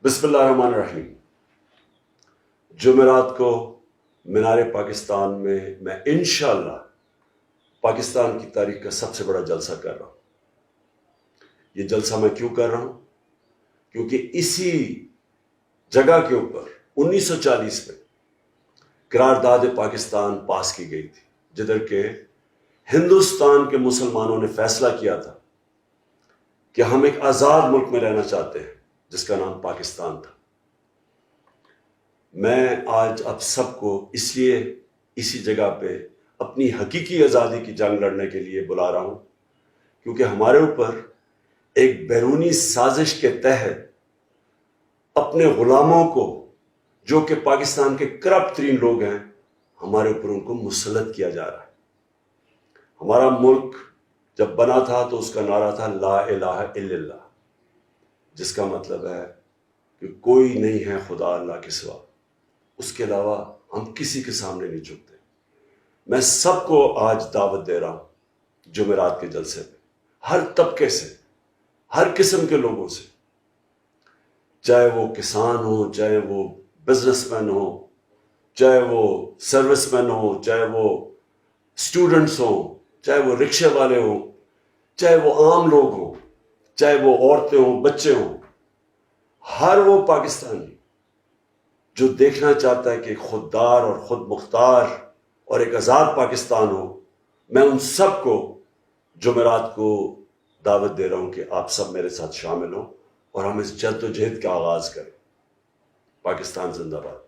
بسم اللہ الرحمن الرحیم۔ جمعرات کو مینار پاکستان میں انشاءاللہ پاکستان کی تاریخ کا سب سے بڑا جلسہ کر رہا ہوں۔ یہ جلسہ میں کیوں کر رہا ہوں؟ کیونکہ اسی جگہ کے اوپر 1940 میں قرارداد پاکستان پاس کی گئی تھی، جدھر کہ ہندوستان کے مسلمانوں نے فیصلہ کیا تھا کہ ہم ایک آزاد ملک میں رہنا چاہتے ہیں جس کا نام پاکستان تھا۔ میں آج آپ سب کو اس لیے اسی جگہ پہ اپنی حقیقی آزادی کی جنگ لڑنے کے لیے بلا رہا ہوں، کیونکہ ہمارے اوپر ایک بیرونی سازش کے تحت اپنے غلاموں کو، جو کہ پاکستان کے کرپٹ ترین لوگ ہیں، ہمارے اوپر ان کو مسلط کیا جا رہا ہے۔ ہمارا ملک جب بنا تھا تو اس کا نعرہ تھا لا الہ الا اللہ، جس کا مطلب ہے کہ کوئی نہیں ہے خدا اللہ کے سوا، اس کے علاوہ ہم کسی کے سامنے نہیں جھکتے۔ میں سب کو آج دعوت دے رہا ہوں جمعرات کے جلسے پہ، ہر طبقے سے، ہر قسم کے لوگوں سے، چاہے وہ کسان ہوں، چاہے وہ بزنس مین ہوں، چاہے وہ سروس مین ہوں، چاہے وہ اسٹوڈنٹس ہوں، چاہے وہ رکشے والے ہوں، چاہے وہ عام لوگ ہوں، چاہے وہ عورتیں ہوں، بچے ہوں، ہر وہ پاکستانی جو دیکھنا چاہتا ہے کہ ایک خوددار اور خود مختار اور ایک آزاد پاکستان ہو، میں ان سب کو جمعرات کو دعوت دے رہا ہوں کہ آپ سب میرے ساتھ شامل ہوں اور ہم اس جد و جہد کا آغاز کریں۔ پاکستان زندہ باد۔